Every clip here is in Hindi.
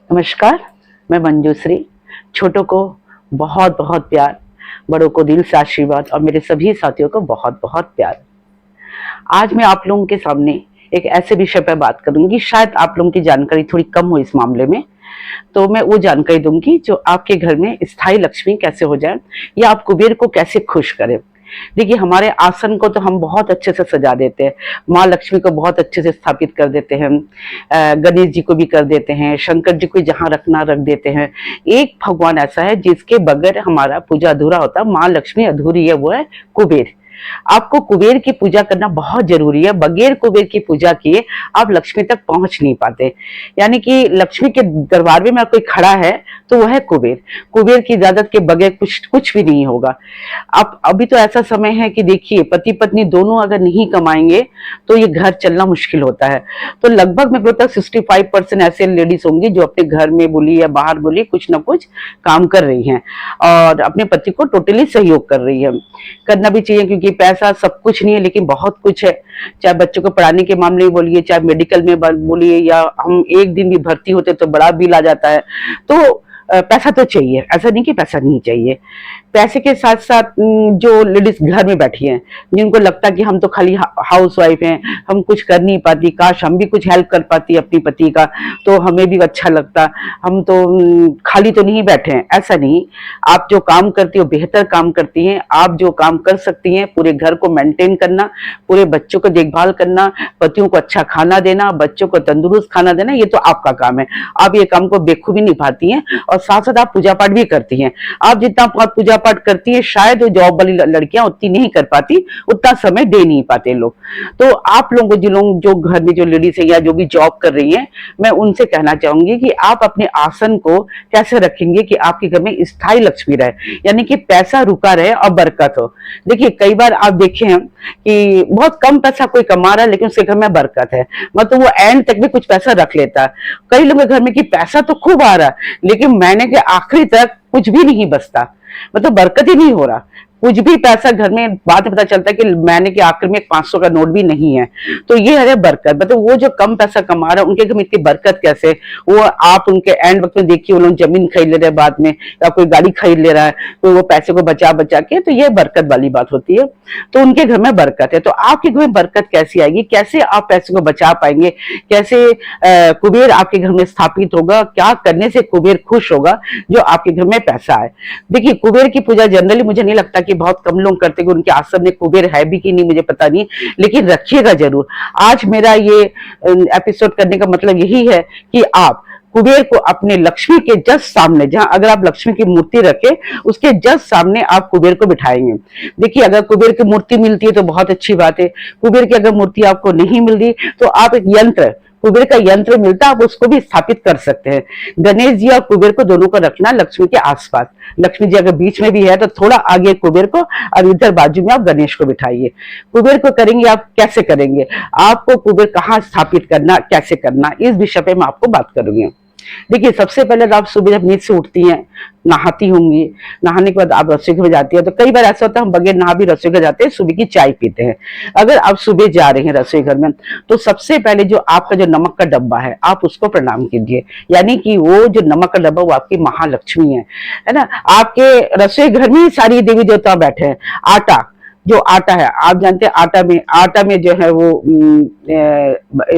नमस्कार। मैं मंजूश्री। छोटों को बहुत बहुत प्यार, बड़ों को दिल से आशीर्वाद और मेरे सभी साथियों को बहुत बहुत प्यार। आज मैं आप लोगों के सामने एक ऐसे विषय पर बात करूंगी, शायद आप लोगों की जानकारी थोड़ी कम हो इस मामले में। तो मैं वो जानकारी दूंगी जो आपके घर में स्थायी लक्ष्मी कैसे हो जाए या आप कुबेर को कैसे खुश करें। देखिए, हमारे आसन को तो हम बहुत अच्छे से सजा देते हैं, माँ लक्ष्मी को बहुत अच्छे से स्थापित कर देते हैं, गणेश जी को भी कर देते हैं, शंकर जी को जहाँ रखना रख देते हैं। एक भगवान ऐसा है जिसके बगैर हमारा पूजा अधूरा होता है, माँ लक्ष्मी अधूरी है, वो है कुबेर। आपको कुबेर की पूजा करना बहुत जरूरी है। बगैर कुबेर की पूजा किए आप लक्ष्मी तक पहुंच नहीं पाते। यानी कि लक्ष्मी के दरबार में कोई खड़ा है तो वह है कुबेर। कुबेर की इजाजत के बगैर कुछ कुछ भी नहीं होगा। अब अभी तो ऐसा समय है कि देखिए, पति पत्नी दोनों अगर नहीं कमाएंगे तो ये घर चलना मुश्किल होता है। तो लगभग मेरे को तक 65% ऐसे लेडीज होंगी जो अपने घर में बोली या बाहर बोली कुछ ना कुछ काम कर रही हैं और अपने पति को टोटली सहयोग कर रही है। करना भी चाहिए, क्योंकि पैसा सब कुछ नहीं है लेकिन बहुत कुछ है। चाहे बच्चों को पढ़ाने के मामले में बोलिए, चाहे मेडिकल में बोलिए, या हम एक दिन भी भर्ती होते तो बड़ा बिल आ जाता है। तो पैसा तो चाहिए, ऐसा नहीं कि पैसा नहीं चाहिए। पैसे के साथ साथ जो लेडीज घर में बैठी हैं, जिनको लगता है कि हम तो खाली हाउस वाइफ हैं, हम कुछ कर नहीं पाती, काश हम भी कुछ हेल्प कर पाती अपनी पति का तो हमें भी अच्छा लगता, हम तो खाली तो नहीं बैठे हैं। ऐसा नहीं, आप जो काम करती हो बेहतर काम करती हैं। आप जो काम कर सकती हैं, पूरे घर को मेंटेन करना, पूरे बच्चों को देखभाल करना, पतियों को अच्छा खाना देना, बच्चों को तंदुरुस्त खाना देना, ये तो आपका काम है। आप ये काम को बेखूबी निभाती हैं और साथ साथ आप पूजा पाठ भी करती हैं। आप जितना पूजा पाठ करती है शायद जॉब वाली लड़कियां उतनी नहीं कर पाती, उतना समय दे नहीं पाते लोग। तो आप लोगों को, जो घर में जो लेडीज है या जो भी जॉब कर रही हैं, मैं उनसे कहना चाहूंगी कि आप अपने आसन को कैसे रखेंगे कि आपके घर में स्थायी लक्ष्मी रहे, यानी कि पैसा रुका रहे और बरकत हो। देखिए, कई बार आप देखे हैं कि बहुत कम पैसा कोई कमा रहा है लेकिन उसके घर में बरकत है, मतलब वो एंड तक भी कुछ पैसा रख लेता है। कई लोगों के घर में कि पैसा तो खूब आ रहा है लेकिन महीने के आखिरी तक कुछ भी नहीं बचता, मतलब बरकत ही नहीं हो रहा। कुछ भी पैसा घर में बाद में पता चलता है कि महीने के आखिर में 500 का नोट भी नहीं है। तो ये है बरकत। मतलब वो जो कम पैसा कमा रहा है उनके घर में इतनी बरकत कैसे? वो आप उनके एंड वक्त में देखिए, वो लोग जमीन खरीद ले रहे हैं बाद में, या कोई गाड़ी खरीद ले रहा है, तो वो पैसे को बचा बचा के, तो ये बरकत वाली बात होती है। तो उनके घर में बरकत है। तो आपके घर में बरकत कैसी आएगी, कैसे आप पैसे को बचा पाएंगे, कैसे कुबेर आपके घर में स्थापित होगा, क्या करने से कुबेर खुश होगा जो आपके घर में पैसा है? देखिए, कुबेर की पूजा जनरली मुझे नहीं लगता कि बहुत कम लोग करते हैं। उनके आश्रम में कुबेर है भी कि नहीं मुझे पता नहीं, लेकिन रखिएगा जरूर। आज मेरा ये एपिसोड करने का मतलब यही है कि आप कुबेर को अपने लक्ष्मी के जस्ट सामने, जहां अगर आप लक्ष्मी की मूर्ति रखे उसके जस्ट सामने आप कुबेर को बिठाएंगे। देखिए, अगर कुबेर की मूर्ति मिलती है तो बहुत अच्छी बात है। कुबेर की अगर मूर्ति आपको नहीं मिल रही तो आप एक यंत्र, कुबेर का यंत्र मिलता है, आप उसको भी स्थापित कर सकते हैं। गणेश जी और कुबेर को दोनों को रखना लक्ष्मी के आसपास। लक्ष्मी जी अगर बीच में भी है तो थोड़ा आगे कुबेर को और इधर बाजू में आप गणेश को बिठाइए। कुबेर को करेंगे आप कैसे करेंगे, आपको कुबेर कहाँ स्थापित करना, कैसे करना, इस विषय पे मैं आपको बात करूंगी। देखिए, सबसे पहले तो आप सुबह जब नींद से उठती हैं, नहाती होंगी, नहाने के बाद आप रसोई घर में जाती है। तो कई बार ऐसा होता है हम बगैर नहा भी रसोई घर जाते हैं, सुबह की चाय पीते हैं। अगर आप सुबह जा रहे हैं रसोई घर में तो सबसे पहले जो आपका जो नमक का डब्बा है आप उसको प्रणाम कीजिए। यानी कि वो जो नमक का डब्बा वो आपकी महालक्ष्मी है ना। आपके रसोई घर में सारी देवी देवता बैठे हैं। आटा, जो आटा है आप जानते हैं, आटा में जो है वो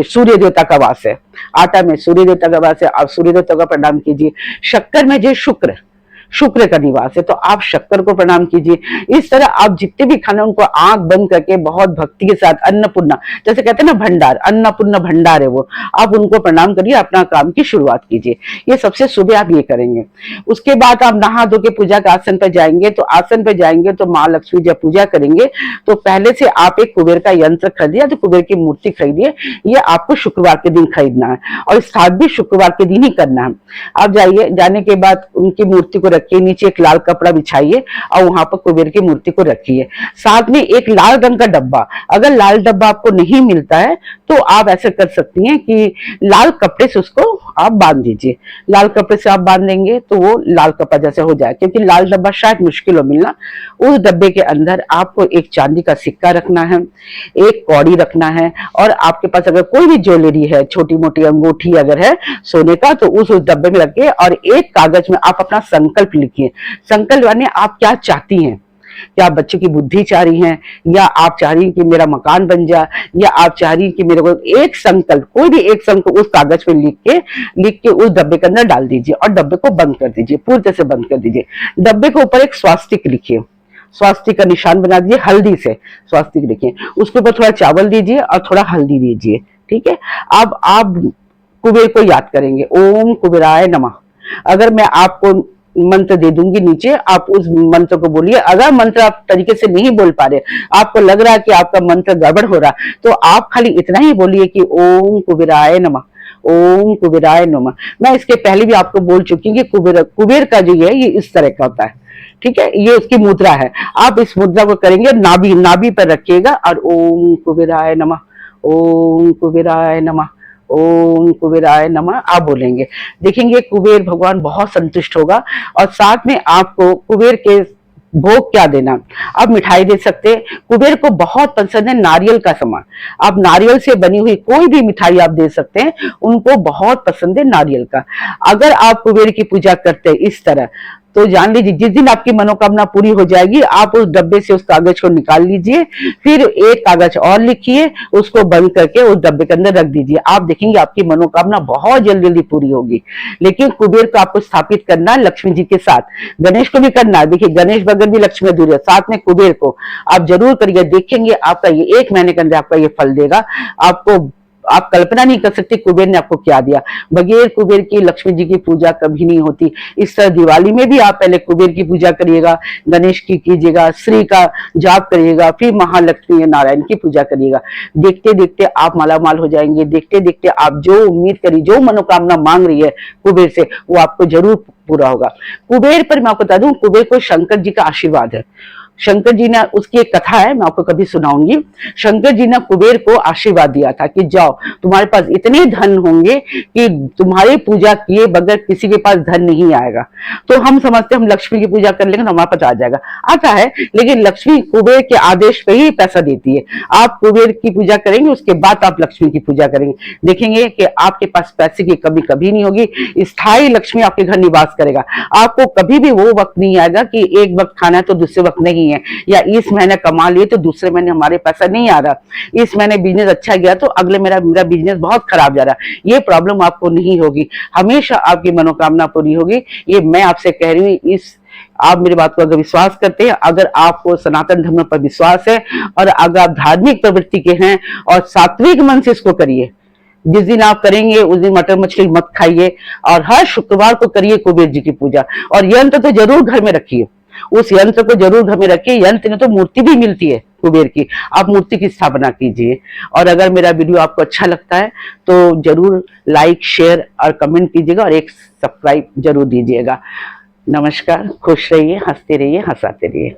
सूर्य देवता का वास है। आटा में सूर्य देवता का वास है, आप सूर्य देवता का प्रणाम कीजिए। शक्कर में जो शुक्र का निवास है तो आप शक्कर को प्रणाम कीजिए। इस तरह आप जितने भी खाने उनको आंख बंद करके बहुत भक्ति के साथ, अन्नपूर्णा जैसे कहते हैं ना, भंडार, अन्नपूर्णा भंडार है वो, आप उनको प्रणाम करिए, अपना काम की शुरुआत कीजिए। ये सबसे सुबह आप ये करेंगे। उसके बाद आप नहा धो के पूजा के आसन पर जाएंगे। तो आसन पर जाएंगे तो माँ लक्ष्मी जब पूजा करेंगे तो पहले से आप एक कुबेर का यंत्र खरीदिए, तो कुबेर की मूर्ति खरीदिए। ये आपको शुक्रवार के दिन खरीदना है और स्थापित भी शुक्रवार के दिन ही करना है। आप जाइए, जाने के बाद उनकी मूर्ति को रखिए, नीचे एक लाल कपड़ा बिछाइए और वहां पर कुबेर की मूर्ति को रखिए। साथ में एक लाल रंग का डब्बा, अगर लाल डब्बा आपको नहीं मिलता है तो आप ऐसे कर सकती हैं कि लाल कपड़े से उसको आप बांध दीजिए। लाल कपड़े से आप बांध देंगे तो वो लाल कपड़ा जैसे हो जाए, क्योंकि लाल डब्बा शायद मुश्किल हो मिलना। उस डब्बे के अंदर आपको एक चांदी का सिक्का रखना है, एक कौड़ी रखना है, और आपके पास अगर कोई भी ज्वेलरी है, छोटी मोटी अंगूठी अगर है सोने का, तो उस डब्बे में रखिए। और एक कागज में आप अपना संकल्प लिखिए। संकल्प यानी आप क्या चाहती हैं, क्या आप बच्चे की बुद्धि चाह रही हैं, या आप चाह रही हैं कि मेरा मकान बन जाए, या आप चाह रही हैं कि मेरे को एक संकल्प, कोई भी एक संकल्प उस कागज पे लिख के उस डब्बे के अंदर डाल दीजिए और डब्बे को बंद कर दीजिए, पूरी तरह से बंद कर दीजिए। डब्बे के ऊपर एक स्वास्तिक लिखिए, स्वास्तिक का निशान बना दीजिए, हल्दी से स्वास्तिक लिखिए। उसके ऊपर थोड़ा चावल दीजिए और थोड़ा हल्दी दीजिए, ठीक है। अब आप कुबेर को याद करेंगे, ओम कुबेराय नमः। अगर मैं आपको मंत्र दे दूंगी नीचे, आप उस मंत्र को बोलिए। अगर मंत्र आप तरीके से नहीं बोल पा रहे, आपको लग रहा है कि आपका मंत्र गड़बड़ हो रहा, तो आप खाली इतना ही बोलिए कि ओम कुबेराय नमः, ओम कुबेराय नमः। मैं इसके पहले भी आपको बोल चुकी हूँ कि कुबेर का जो है ये इस तरह का होता है, ठीक है। ये उसकी मुद्रा है। आप इस मुद्रा को करेंगे, नाभि पर रखिएगा और ओम कुबेराय नमः, ओम कुबेराय नमः, ओम कुबेराय नमः आप बोलेंगे। देखेंगे कुबेर भगवान बहुत संतुष्ट होगा। और साथ में आपको कुबेर के भोग क्या देना, आप मिठाई दे सकते हैं। कुबेर को बहुत पसंद है नारियल का सामान, आप नारियल से बनी हुई कोई भी मिठाई आप दे सकते हैं, उनको बहुत पसंद है नारियल का। अगर आप कुबेर की पूजा करते हैं इस तरह, तो जान लीजिए जिस दिन आपकी मनोकामना पूरी हो जाएगी, आप उस डब्बे से उस कागज को निकाल लीजिए, फिर एक कागज और लिखिए, उसको बंद करके उस डब्बे के अंदर रख दीजिए। आप देखेंगे आपकी मनोकामना बहुत जल्दी जल्दी पूरी होगी। लेकिन कुबेर को आपको स्थापित करना है लक्ष्मी जी के साथ, गणेश को भी करना है। देखिए गणेश बगैर भी लक्ष्मी दूर है, साथ में कुबेर को आप जरूर करिए। देखेंगे आपका ये 1 महीने के अंदर आपका ये फल देगा। आपको आप कल्पना नहीं कर सकते कुबेर ने आपको क्या दिया। बगैर कुबेर की लक्ष्मी जी की पूजा कभी नहीं होती। इस तरह दिवाली में भी आप पहले कुबेर की पूजा करिएगा, गणेश की कीजिएगा, श्री का जाप करिएगा, फिर महालक्ष्मी नारायण की पूजा करिएगा। देखते देखते आप मालामाल हो जाएंगे। देखते देखते आप जो उम्मीद करिए, जो मनोकामना मांग रही है कुबेर से, वो आपको जरूर पूरा होगा। कुबेर पर मैं आपको बता दूं, कुबेर को शंकर जी का आशीर्वाद है। शंकर जी ने, उसकी एक कथा है, मैं आपको कभी सुनाऊंगी। शंकर जी ने कुबेर को आशीर्वाद दिया था कि जाओ, तुम्हारे पास इतने धन होंगे कि तुम्हारी पूजा किए बगैर किसी के पास धन नहीं आएगा। तो हम समझते हम लक्ष्मी की पूजा कर लेंगे तो हमारे पास आ जाएगा, आता है, लेकिन लक्ष्मी कुबेर के आदेश पे ही पैसा देती है। आप कुबेर की पूजा करेंगे, उसके बाद आप लक्ष्मी की पूजा करेंगे, देखेंगे कि आपके पास पैसे की कमी कभी नहीं होगी। स्थायी लक्ष्मी आपके घर निवास करेगा। आपको कभी भी वो वक्त नहीं आएगा कि एक वक्त खाना है तो दूसरे वक्त नहीं है, या इस महीने कमा लिए तो दूसरे महीने हमारे पैसा नहीं आ रहा, इस महीने बिजनेस अच्छा गया तो अगले मेरा बिजनेस बहुत खराब जा रहा। ये प्रॉब्लम आपको नहीं होगी, हमेशा आपकी मनोकामना पूरी होगी। ये मैं आपसे कह रही हूँ। इस आप मेरी बात को अगर विश्वास करते हैं, अगर आपको सनातन धर्म पर विश्वास है, और अगर आप धार्मिक प्रवृत्ति के हैं और सात्विक मन से इसको करिए। जिस दिन आप करेंगे उस दिन मटर मछली मत खाइए, और हर शुक्रवार को करिए कुबेर जी की पूजा। और यंत्र तो जरूर घर में रखिए, उस यंत्र को जरूर घर में रखिए। यंत्र में तो मूर्ति भी मिलती है कुबेर की, आप मूर्ति की स्थापना कीजिए। और अगर मेरा वीडियो आपको अच्छा लगता है तो जरूर लाइक, शेयर और कमेंट कीजिएगा, और एक सब्सक्राइब जरूर दीजिएगा। नमस्कार, खुश रहिए, हंसते रहिए, हंसाते रहिए।